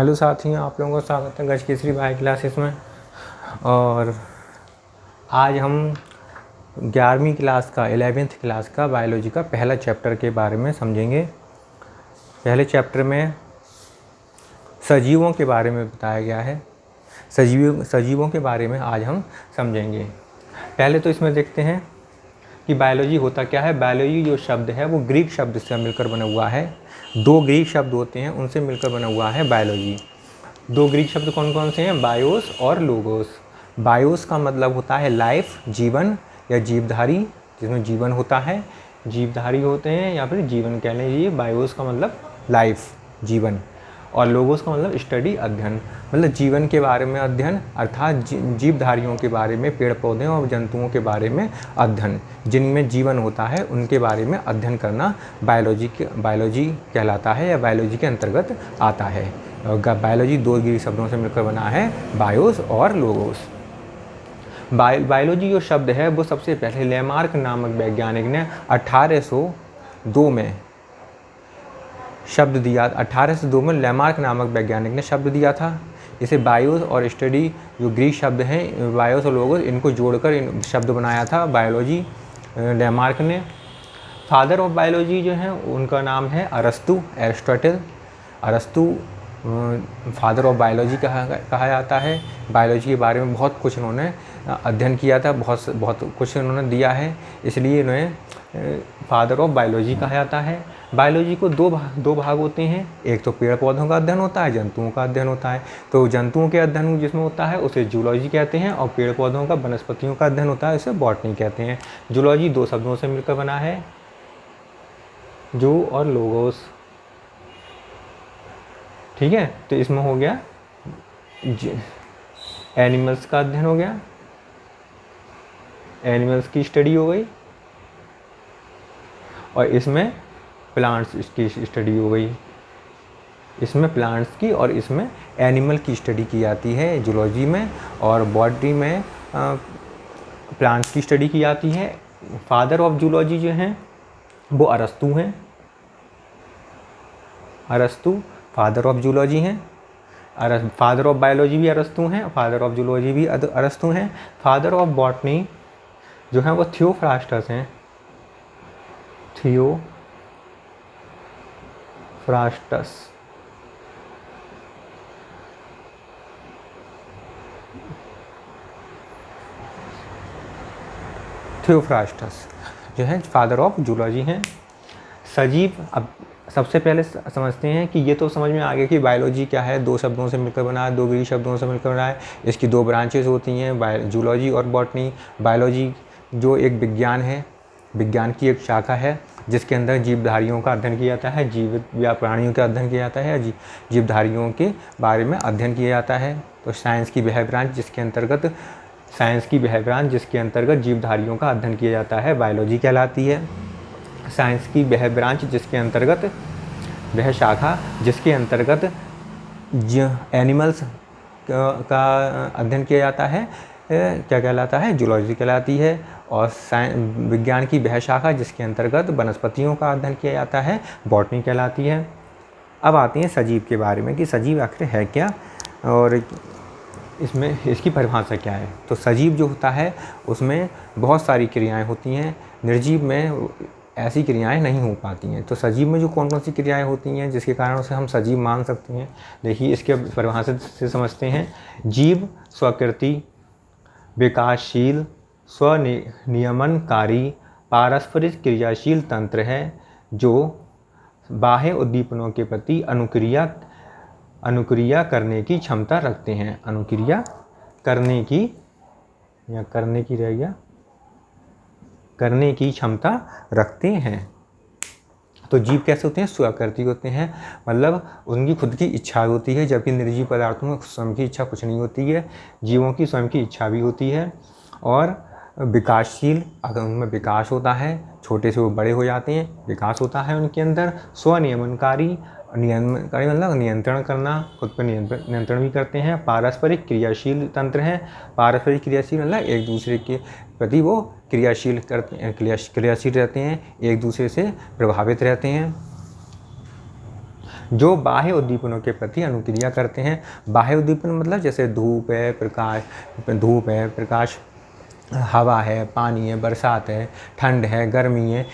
Hello साथियों, आप लोगों का स्वागत है गज केसरी बायो क्लासेस में। और आज हम 11वीं क्लास का 11th क्लास का बायोलॉजी का पहला चैप्टर के बारे में समझेंगे। पहले चैप्टर में सजीवों के बारे में बताया गया है। सजीवों के बारे में आज हम समझेंगे। पहले तो इसमें देखते हैं कि बायोलॉजी होता क्या है। बायोलॉजी जो शब्द है वो ग्रीक शब्द से मिलकर बना हुआ है। 2 ग्रीक शब्द होते हैं, उनसे मिलकर बना हुआ है बायोलॉजी। 2 ग्रीक शब्द कौन कौन से हैं? बायोस और लोगोस। बायोस का मतलब होता है लाइफ, जीवन या जीवधारी, जिसमें जीवन होता है, जीवधारी होते हैं या फिर जीवन कह लीजिए। बायोस का मतलब लाइफ, जीवन, और लोगोस का मतलब स्टडी, अध्ययन, मतलब जीवन के बारे में अध्ययन, अर्थात जीवधारियों के बारे में, पेड़ पौधे और जंतुओं के बारे में अध्ययन, जिनमें जीवन होता है उनके बारे में अध्ययन करना बायोलॉजी कहलाता है या बायोलॉजी के अंतर्गत आता है। बायोलॉजी 2 ग्रीक शब्दों से मिलकर बना है, बायोस और लोगोस। बायोलॉजी जो शब्द है वो सबसे पहले लेमार्क नामक वैज्ञानिक ने 1802 में शब्द दिया। 1802 में लेमार्क नामक वैज्ञानिक ने शब्द दिया था। इसे बायोस और स्टडी, जो ग्रीक शब्द हैं बायोस और लोगोस, इनको जोड़कर इन शब्द बनाया था बायोलॉजी, लेमार्क ने। फादर ऑफ बायोलॉजी जो हैं उनका नाम है अरस्तु, एरिस्टोटल। अरस्तु फादर ऑफ बायोलॉजी कहा जाता है। बायोलॉजी के बारे में बहुत कुछ उन्होंने अध्ययन किया था, बहुत कुछ उन्होंने दिया है, इसलिए इन्हें फादर ऑफ बायोलॉजी कहा जाता है। बायोलॉजी को दो भाग होते हैं। एक तो पेड़ पौधों का अध्ययन होता है, जंतुओं का अध्ययन होता है। तो जंतुओं के अध्ययन जिसमें होता है उसे जूलॉजी कहते हैं, और पेड़ पौधों का, वनस्पतियों का अध्ययन होता है उसे बॉटनी कहते हैं। जूलॉजी 2 शब्दों से मिलकर बना है, जू और लोगोस। ठीक है, तो इसमें हो गया एनिमल्स का अध्ययन हो गया, एनिमल्स की स्टडी हो गई, और इसमें प्लांट्स की स्टडी हो गई। इसमें प्लांट्स की और इसमें एनिमल की स्टडी की जाती है जूलॉजी में, और बॉटनी में प्लांट्स की स्टडी की जाती है। फादर ऑफ जूलॉजी जो हैं वो अरस्तु हैं। अरस्तु फादर ऑफ जूलॉजी हैं। फादर ऑफ बायोलॉजी भी अरस्तु हैं, फादर ऑफ जूलॉजी भी अरस्तु हैं। फादर ऑफ बॉटनी जो हैं वो थियोफ्रास्टस हैं। थियोफ्रास्टस जो है फादर ऑफ जूलॉजी हैं। सजीव, अब सबसे पहले समझते हैं कि ये तो समझ में आ गया कि बायोलॉजी क्या है। 2 शब्दों से मिलकर बना है, 2 ग्रीक शब्दों से मिलकर बना है। इसकी 2 ब्रांचेस होती हैं, जूलॉजी और बॉटनी। बायोलॉजी जो एक विज्ञान है, विज्ञान की एक शाखा है जिसके अंदर जीवधारियों का अध्ययन किया जाता है, जीवित या प्राणियों का अध्ययन किया जाता है, या जीवधारियों के बारे में अध्ययन किया जाता है। तो साइंस की वह ब्रांच जिसके अंतर्गत जीवधारियों का अध्ययन किया जाता है बायोलॉजी कहलाती है। साइंस की वह ब्रांच जिसके अंतर्गत, वह शाखा जिसके अंतर्गत एनिमल्स का अध्ययन किया जाता है क्या कहलाता है? जूलॉजी कहलाती है। और विज्ञान की वह शाखा जिसके अंतर्गत वनस्पतियों का अध्ययन किया जाता है बॉटनी कहलाती है। अब आते हैं सजीव के बारे में कि सजीव आखिर है क्या और इसमें इसकी परिभाषा क्या है। तो सजीव जो होता है उसमें बहुत सारी क्रियाएं होती हैं, निर्जीव में ऐसी क्रियाएं नहीं हो पाती हैं। तो सजीव में जो कौन कौन सी क्रियाएं होती हैं जिसके कारण उसे हम सजीव मान सकते हैं, देखिए इसके परिभाषा से समझते हैं। जीव स्वकृति, विकासशील, स्वनियमनकारी, पारस्परिक क्रियाशील तंत्र है जो बाह्य उद्दीपनों के प्रति अनुक्रिया करने की क्षमता रखते हैं। अनुक्रिया करने की या करने की क्षमता रखते हैं। तो जीव कैसे होते हैं? स्वकृति होते हैं, मतलब उनकी खुद की इच्छा होती है, जबकि निर्जीव पदार्थों में स्वयं की इच्छा कुछ नहीं होती है। जीवों की स्वयं की इच्छा भी होती है। और विकासशील, अगर उनमें विकास होता है, छोटे से वो बड़े हो जाते हैं, विकास होता है उनके अंदर। स्वनियमनकारी, मतलब नियंत्रण करना, खुद पर नियंत्रण भी करते हैं। पारस्परिक क्रियाशील तंत्र हैं। पारस्परिक क्रियाशील मतलब एक दूसरे के प्रति वो क्रियाशील रहते हैं, एक दूसरे से प्रभावित रहते हैं। जो बाह्य उद्दीपनों के प्रति अनुक्रिया करते हैं। बाह्य उद्दीपन मतलब जैसे धूप है, प्रकाश, हवा है, पानी है, बरसात है, ठंड है, गर्मी है,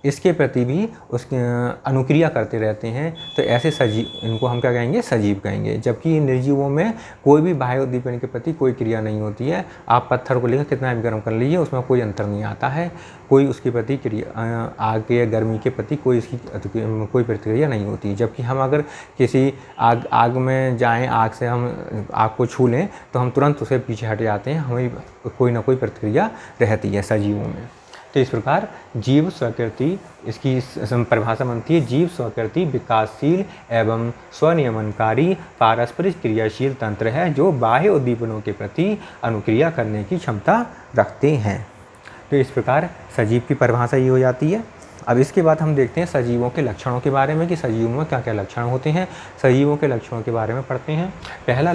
इसके प्रति भी उसके अनुक्रिया करते रहते हैं। तो ऐसे सजीव, इनको हम क्या कहेंगे? सजीव कहेंगे। जबकि निर्जीवों में कोई भी बाह्य उद्दीपन के प्रति कोई क्रिया नहीं होती है। आप पत्थर को लेकर कितना भी गर्म कर लीजिए, उसमें कोई अंतर नहीं आता है, कोई उसके प्रति क्रिया, आग या गर्मी के प्रति कोई कोई प्रतिक्रिया नहीं होती। जबकि हम अगर किसी आग में जाएँ, आग से हम आग को छू लें तो हम तुरंत उसे पीछे हट जाते हैं, हमें कोई ना कोई प्रतिक्रिया रहती है सजीवों में। तो इस प्रकार जीव स्वकृति, इसकी परिभाषा बनती है, जीव स्वकृति विकासशील एवं स्वनियमनकारी पारस्परिक क्रियाशील तंत्र है जो बाह्य उद्दीपनों के प्रति अनुक्रिया करने की क्षमता रखते हैं। तो इस प्रकार सजीव की परिभाषा ये हो जाती है। अब इसके बाद हम देखते हैं सजीवों के लक्षणों के बारे में कि सजीवों में क्या क्या लक्षण होते हैं। सजीवों के लक्षणों के बारे में पढ़ते हैं। पहला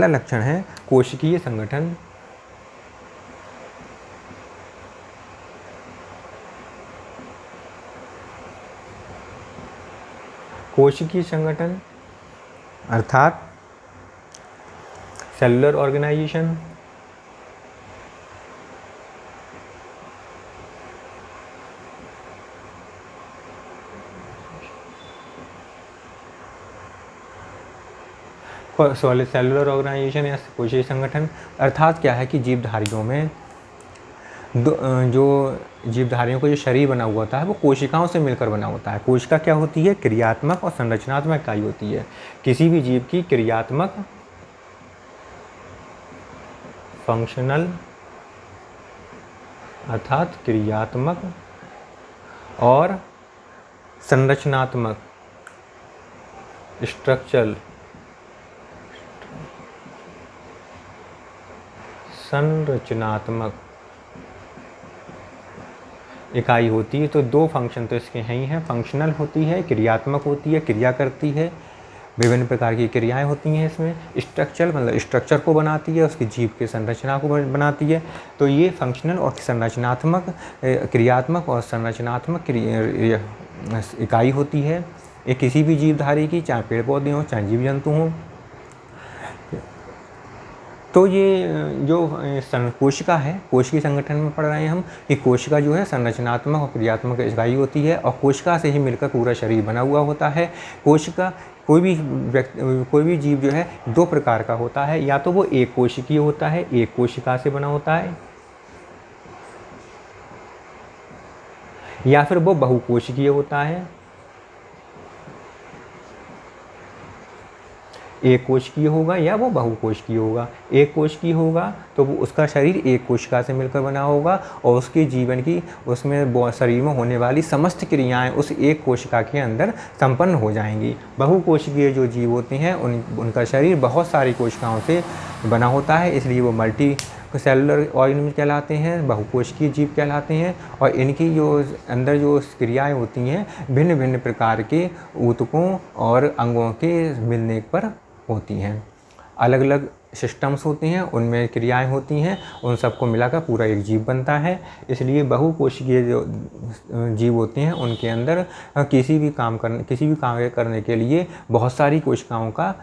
लक्षण है कोशिकीय संगठन। कोशिकीय संगठन अर्थात सेलुलर ऑर्गेनाइजेशन। सेलुलर ऑर्गेनाइजेशन या कोशिकीय संगठन अर्थात क्या है कि जीवधारियों में जो जीवधारियों का जो शरीर बना हुआ होता है वो कोशिकाओं से मिलकर बना होता है। कोशिका क्या होती है? क्रियात्मक और संरचनात्मक इकाई होती है। किसी भी जीव की क्रियात्मक, फंक्शनल अर्थात क्रियात्मक और संरचनात्मक स्ट्रक्चरल संरचनात्मक इकाई होती है। तो दो फंक्शन तो इसके हैं ही हैं, फंक्शनल होती है, क्रियात्मक होती है, क्रिया करती है, विभिन्न प्रकार की क्रियाएं होती हैं इसमें। स्ट्रक्चर मतलब स्ट्रक्चर को बनाती है, उसकी जीव की संरचना को बनाती है। तो ये फंक्शनल और संरचनात्मक, क्रियात्मक और संरचनात्मक इकाई होती है ये किसी भी जीवधारी की, चाहे पेड़ पौधे हों चाहे जीव जंतु हों। तो ये जो कोशिका है, कोशिकीय संगठन में पढ़ रहे हैं हम कि कोशिका जो है संरचनात्मक और क्रियात्मक इकाई होती है और कोशिका से ही मिलकर पूरा शरीर बना हुआ होता है। कोशिका कोई भी जीव जो है दो प्रकार का होता है, या तो वो एक कोशिकीय होता है, एक कोशिका से बना होता है, या फिर वो बहुकोशिकीय होता है। एक कोशिकीय होगा या वो बहुकोशिकीय होगा। एक कोशिकीय होगा तो वो उसका शरीर एक कोशिका से मिलकर बना होगा और उसके जीवन की, उसमें शरीर में होने वाली समस्त क्रियाएं उस एक कोशिका के अंदर संपन्न हो जाएंगी। बहुकोशिकीय जो जीव होते हैं उनका शरीर बहुत सारी कोशिकाओं से बना होता है, इसलिए वो मल्टी सेलुलर ऑर्गेनिज्म कहलाते हैं, बहुकोशिकीय जीव कहलाते हैं। और इनकी जो अंदर जो क्रियाएं होती हैं भिन्न भिन्न प्रकार के ऊतकों और अंगों के मिलने पर होती हैं। अलग अलग सिस्टम्स होते हैं, उनमें क्रियाएं होती हैं, उन सबको मिलाकर पूरा एक जीव बनता है। इसलिए बहुकोशिकीय जो जीव होते हैं उनके अंदर किसी भी काम करने के लिए बहुत सारी कोशिकाओं का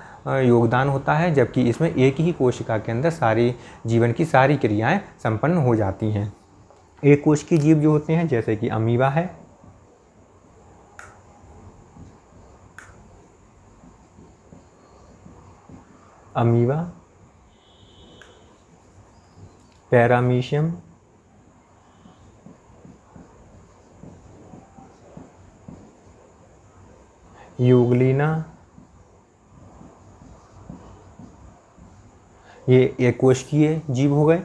योगदान होता है, जबकि इसमें एक ही कोशिका के अंदर सारी जीवन की सारी क्रियाएं संपन्न हो जाती हैं। एक कोशिकीय जीव जो होते हैं जैसे कि अमीबा है, अमीबा, पैरामीशियम, यूग्लिना, ये एक कोशिकीय जीव हो गए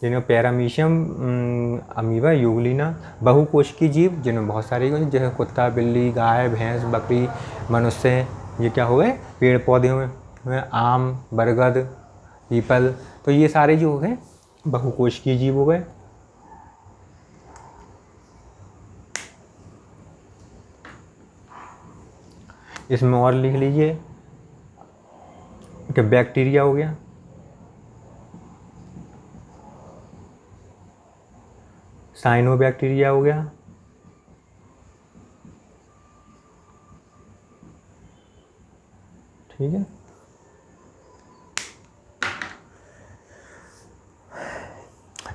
जिनमें पैरामीशियम, अमीबा, यूग्लिना। बहुकोशिकीय जीव जिनमें बहुत सारे जैसे कुत्ता, बिल्ली, गाय, भैंस, बकरी, मनुष्य, ये क्या हो गए? पेड़ पौधे में आम, बरगद, पीपल। तो ये सारे जो हो गए बहुकोशिकीय जीव हो गए। इसमें और लिख लीजिए, कि बैक्टीरिया हो गया, साइनोबैक्टीरिया हो गया, ठीक है।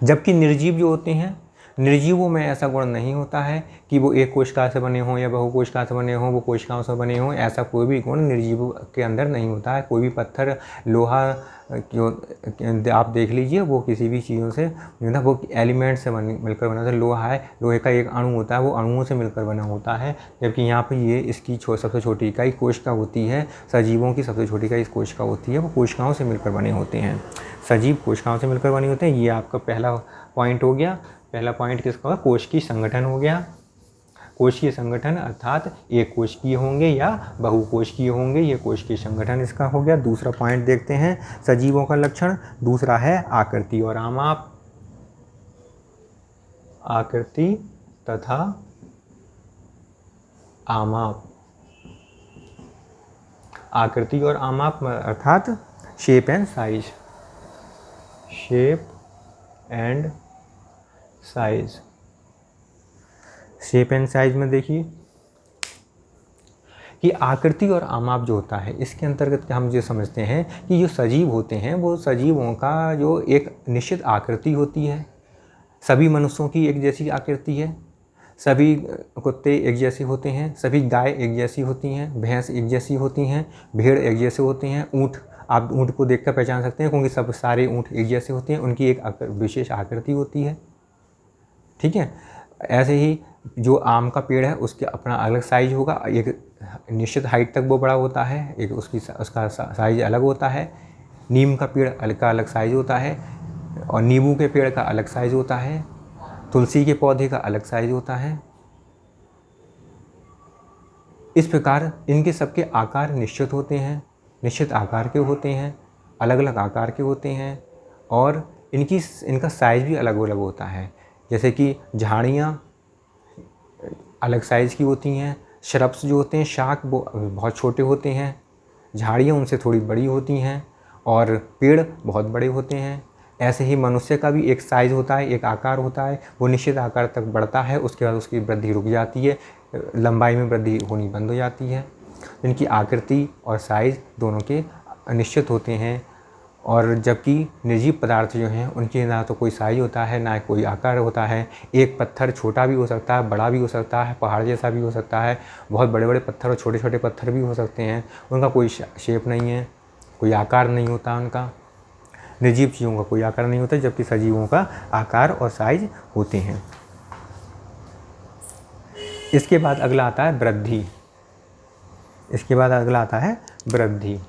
जबकि निर्जीव जो होते हैं, निर्जीवों में ऐसा गुण नहीं होता है कि वो एक कोशिका से बने हों या बहु कोशिका से बने हों, वो कोशिकाओं से बने हों, ऐसा कोई भी गुण निर्जीवों के अंदर नहीं होता है। कोई भी पत्थर, लोहा, जो आप देख लीजिए, वो किसी भी चीज़ों से जो ना वो एलिमेंट से मिलकर बना होता है। लोहा है, लोहे का एक अणु होता है, वो अणुओं से मिलकर बना होता है। जबकि यहाँ पर ये इसकी सबसे छोटी इकाई कोशिका होती है। सजीवों की सबसे छोटी इकाई कोशिका होती है, वो कोशिकाओं से मिलकर बने होते हैं। सजीव कोशिकाओं से मिलकर बने होते हैं। ये आपका पहला पॉइंट हो गया। पहला पॉइंट किसका होगा? कोशिकीय संगठन हो गया। कोशिकीय संगठन अर्थात एक कोशिकीय होंगे या बहुकोशिकीय होंगे, ये कोशिकीय संगठन इसका हो गया। दूसरा पॉइंट देखते हैं सजीवों का लक्षण। दूसरा है आकृति और आमाप। आकृति तथा आमाप। आकृति और आमाप अर्थात shape and size. Shape and size. Shape and size में देखिए कि आकृति और आमाप जो होता है, इसके अंतर्गत हम जो समझते हैं कि जो सजीव होते हैं, वो सजीवों का जो एक निश्चित आकृति होती है। सभी मनुष्यों की एक जैसी आकृति है, सभी कुत्ते एक जैसे होते हैं, सभी गाय एक जैसी होती हैं, भैंस एक जैसी होती हैं, भेड़ एक जैसे होते हैं, ऊँट, आप ऊँट को देखकर पहचान सकते हैं क्योंकि सब सारे ऊँट एक जैसे होते हैं, उनकी एक विशेष आकृति होती है, ठीक है। ऐसे ही जो आम का पेड़ है उसके अपना अलग साइज होगा, एक निश्चित हाइट तक वो बड़ा होता है, एक उसका साइज अलग होता है। नीम का पेड़ का अलग साइज होता है और नींबू के पेड़ का अलग साइज होता है। तुलसी के पौधे का अलग साइज होता है। इस प्रकार इनके सबके आकार निश्चित होते हैं, निश्चित आकार के होते हैं, अलग अलग आकार के होते हैं और इनका साइज भी अलग अलग होता है। जैसे कि झाड़ियाँ अलग साइज़ की होती हैं, श्रब्स जो होते हैं, शाख, वो बहुत छोटे होते हैं, झाड़ियाँ उनसे थोड़ी बड़ी होती हैं और पेड़ बहुत बड़े होते हैं। ऐसे ही मनुष्य का भी एक साइज़ होता है, एक आकार होता है, वो निश्चित आकार तक बढ़ता है, उसके बाद उसकी वृद्धि रुक जाती है, लंबाई में वृद्धि होनी बंद हो जाती है। इनकी आकृति और साइज़ दोनों के निश्चित होते हैं। और जबकि निर्जीव पदार्थ जो हैं उनकी ना तो कोई साइज होता है ना कोई आकार होता है। एक पत्थर छोटा भी हो सकता है, बड़ा भी हो सकता है, पहाड़ जैसा भी हो सकता है, बहुत बड़े बड़े पत्थर और छोटे छोटे पत्थर भी हो सकते हैं। उनका कोई शेप नहीं है, कोई आकार नहीं होता उनका। निर्जीव चीज़ों का कोई आकार नहीं होता, जबकि सजीवों का आकार और साइज होते हैं। इसके बाद अगला आता है वृद्धि। इसके बाद अगला आता है वृद्धि।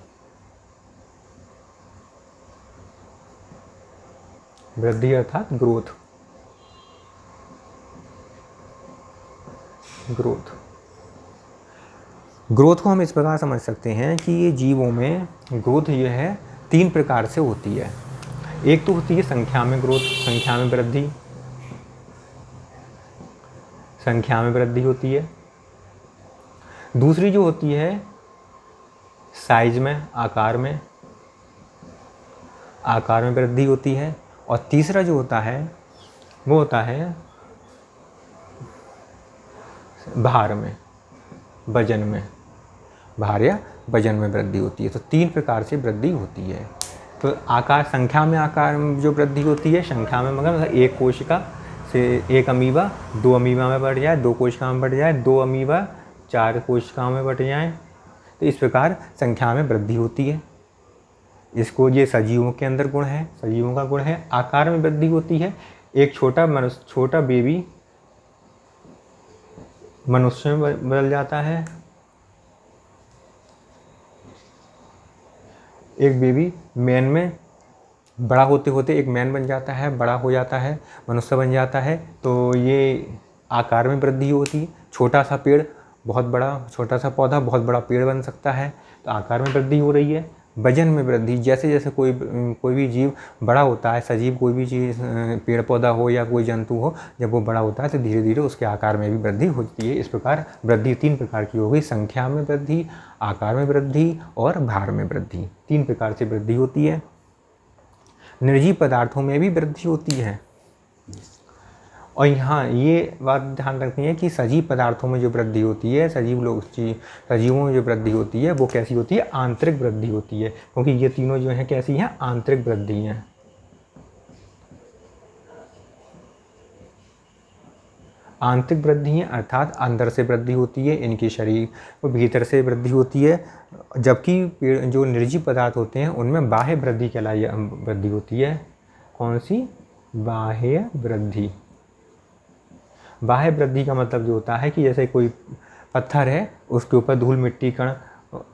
वृद्धि अर्थात ग्रोथ। ग्रोथ को हम इस प्रकार समझ सकते हैं कि ये जीवों में ग्रोथ ये है 3 प्रकार से होती है। एक तो होती है संख्या में ग्रोथ, संख्या में वृद्धि, संख्या में वृद्धि होती है। दूसरी जो होती है साइज में, आकार में वृद्धि होती है। और तीसरा जो होता है वो होता है भार में, वजन में, भार या वजन में वृद्धि होती है। तो 3 प्रकार से वृद्धि होती है। तो आकार, संख्या में आकार में जो वृद्धि होती है, संख्या में मगर एक कोशिका से एक अमीबा 2 अमीबा में बढ़ जाए, 2 कोशिका में बढ़ जाए, 2 अमीबा 4 कोशिकाओं में बढ़ जाए, तो इस प्रकार संख्या में वृद्धि होती है। इसको ये सजीवों के अंदर गुण है, सजीवों का गुण है। आकार में वृद्धि होती है। एक छोटा बेबी मनुष्य में बदल जाता है। एक बेबी मैन में बड़ा होते होते एक मैन बन जाता है, बड़ा हो जाता है, मनुष्य बन जाता है। तो ये आकार में वृद्धि होती है। छोटा सा पेड़ बहुत बड़ा, छोटा सा पौधा बहुत बड़ा पेड़ बन सकता है, तो आकार में वृद्धि हो रही है। वजन में वृद्धि, जैसे जैसे कोई भी जीव बड़ा होता है, सजीव कोई भी चीज़, पेड़ पौधा हो या कोई जंतु हो, जब वो बड़ा होता है तो धीरे धीरे उसके आकार में भी वृद्धि होती है। इस प्रकार वृद्धि 3 प्रकार की हो गई, संख्या में वृद्धि, आकार में वृद्धि और भार में वृद्धि। 3 प्रकार से वृद्धि होती है। निर्जीव पदार्थों में भी वृद्धि होती है। और यहाँ ये बात ध्यान रखनी है कि सजीव पदार्थों में जो वृद्धि होती है, सजीवों में जो वृद्धि होती है वो कैसी होती है, आंतरिक वृद्धि होती है, क्योंकि ये तीनों जो हैं कैसी हैं, आंतरिक वृद्धि हैं। आंतरिक वृद्धि है अर्थात अंदर से वृद्धि होती है, इनके शरीर को भीतर से वृद्धि होती है, जबकि जो निर्जीव पदार्थ होते हैं उनमें बाह्य वृद्धि कहलाई वृद्धि होती है। कौन सी? बाह्य वृद्धि। बाह्य वृद्धि का मतलब जो होता है कि जैसे कोई पत्थर है, उसके ऊपर धूल मिट्टी कण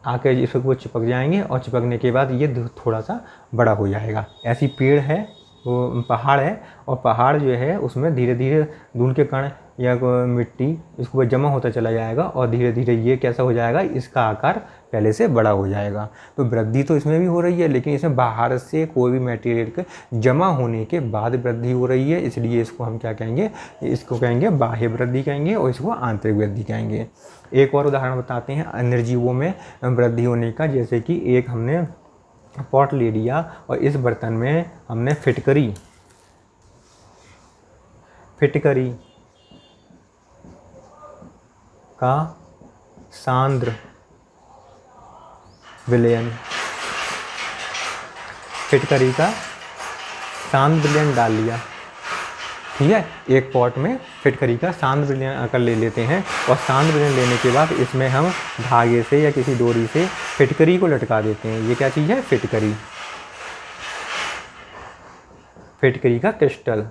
आकर इस वो चिपक जाएंगे और चिपकने के बाद ये थोड़ा सा बड़ा हो जाएगा। ऐसी पेड़ है, वो पहाड़ है, और पहाड़ जो है उसमें धीरे धीरे धूल के कण या मिट्टी इसको जमा होता चला जाएगा और धीरे धीरे ये कैसा हो जाएगा, इसका आकार पहले से बड़ा हो जाएगा। तो वृद्धि तो इसमें भी हो रही है, लेकिन इसमें बाहर से कोई भी मटेरियल के जमा होने के बाद वृद्धि हो रही है, इसलिए इसको हम क्या कहेंगे, इसको कहेंगे बाह्य वृद्धि कहेंगे और इसको आंतरिक वृद्धि कहेंगे। एक और उदाहरण बताते हैं निर्जीवों में वृद्धि होने का। जैसे कि एक हमने पॉट ले लिया और इस बर्तन में हमने फिटकरी का सांद्र विलयन, फिटकरी का सांद्र विलयन डाल लिया। ठीक है, एक पॉट में फिटकरी का सांद्र विलयन आकर ले लेते हैं और सांद्र विलयन लेने के बाद इसमें हम धागे से या किसी डोरी से फिटकरी को लटका देते हैं। ये क्या चीज़ है? फिटकरी का क्रिस्टल।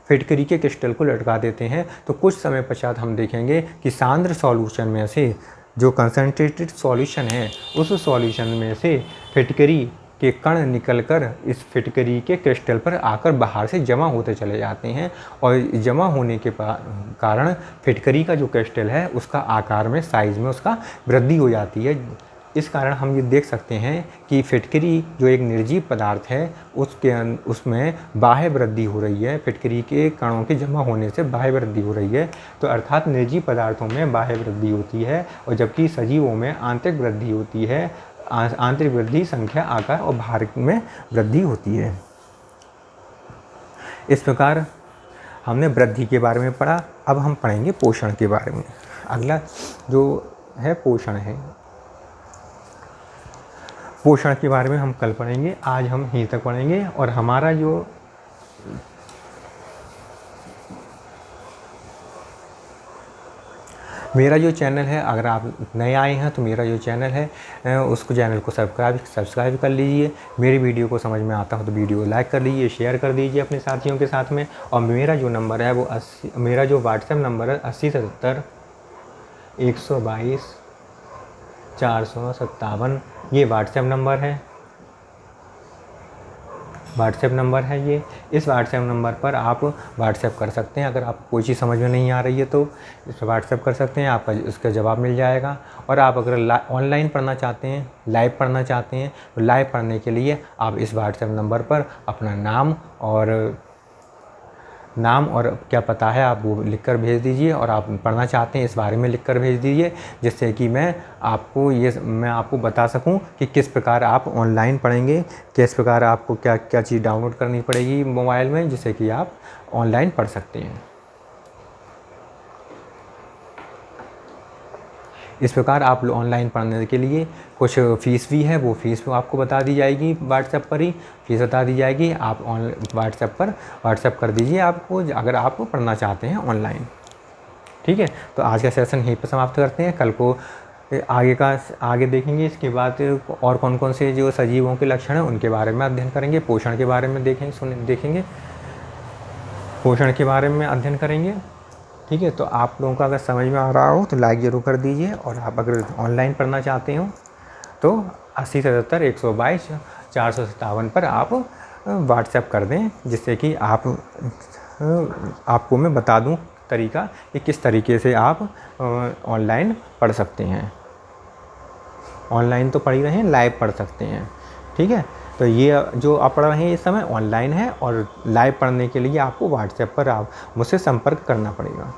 फिटकरी के क्रिस्टल को लटका देते हैं तो कुछ समय पश्चात हम देखेंगे कि सांद्र सॉल्यूशन में से जो कंसनट्रेटेड सॉल्यूशन है, उस सॉल्यूशन में से फिटकरी के कण निकलकर इस फिटकरी के क्रिस्टल पर आकर बाहर से जमा होते चले जाते हैं और जमा होने के कारण फिटकरी का जो क्रिस्टल है उसका आकार में, साइज़ में उसका वृद्धि हो जाती है। इस कारण हम ये देख सकते हैं कि फिटकरी जो एक निर्जीव पदार्थ है उसमें बाह्य वृद्धि हो रही है, फिटकरी के कणों के जमा होने से बाह्य वृद्धि हो रही है। तो अर्थात निर्जीव पदार्थों में बाह्य वृद्धि होती है और जबकि सजीवों में आंतरिक वृद्धि होती है। आंतरिक वृद्धि संख्या, आकार और भार में वृद्धि होती है। इस प्रकार हमने वृद्धि के बारे में पढ़ा। अब हम पढ़ेंगे पोषण के बारे में। अगला जो है पोषण है। पोषण के बारे में हम कल पढ़ेंगे, आज हम यहीं तक पढ़ेंगे। और हमारा जो मेरा जो चैनल है, अगर आप नए आए हैं तो मेरा जो चैनल है उसको चैनल को सब्सक्राइब कर लीजिए। मेरी वीडियो को समझ में आता हो तो वीडियो को लाइक कर लीजिए, शेयर कर दीजिए अपने साथियों के साथ में। और मेरा जो नंबर है वो मेरा जो व्हाट्सएप नंबर है 8077 122 457, ये व्हाट्सएप नंबर है ये। इस व्हाट्सएप नंबर पर आप व्हाट्सएप कर सकते हैं। अगर आपको कोई चीज़ समझ में नहीं आ रही है तो इस पर व्हाट्सएप कर सकते हैं, आपका उसका जवाब मिल जाएगा। और आप अगर ऑनलाइन पढ़ना चाहते हैं, लाइव पढ़ना चाहते हैं, तो लाइव पढ़ने के लिए आप इस व्हाट्सएप नंबर पर अपना नाम और क्या पता है आप वो लिखकर भेज दीजिए, और आप पढ़ना चाहते हैं इस बारे में लिखकर भेज दीजिए, जिससे कि मैं आपको बता सकूं कि किस प्रकार आप ऑनलाइन पढ़ेंगे, किस प्रकार आपको क्या क्या चीज़ डाउनलोड करनी पड़ेगी मोबाइल में, जिससे कि आप ऑनलाइन पढ़ सकते हैं। इस प्रकार आप ऑनलाइन पढ़ने के लिए कुछ फ़ीस भी है, वो फ़ीस आपको बता दी जाएगी, व्हाट्सएप पर ही फ़ीस बता दी जाएगी। आप व्हाट्सएप पर व्हाट्सएप कर दीजिए आपको, अगर आप पढ़ना चाहते हैं ऑनलाइन। ठीक है, तो आज का सेशन यहीं पर समाप्त करते हैं। कल को आगे देखेंगे। इसके बाद और कौन कौन से जो सजीवों के लक्षण हैं उनके बारे में अध्ययन करेंगे। पोषण के बारे में देखेंगे, पोषण के बारे में अध्ययन करेंगे। ठीक है, तो आप लोगों का अगर समझ में आ रहा हो तो लाइक ज़रूर कर दीजिए। और आप अगर ऑनलाइन पढ़ना चाहते हो तो 8077 122 457 पर आप व्हाट्सएप कर दें, जिससे कि आपको मैं बता दूं तरीका कि किस तरीके से आप ऑनलाइन पढ़ सकते हैं। ऑनलाइन तो पढ़ ही रहे हैं, लाइव पढ़ सकते हैं। ठीक है, तो ये जो आप पढ़ रहे हैं इस समय ऑनलाइन है, और लाइव पढ़ने के लिए आपको व्हाट्सएप पर आप मुझसे संपर्क करना पड़ेगा।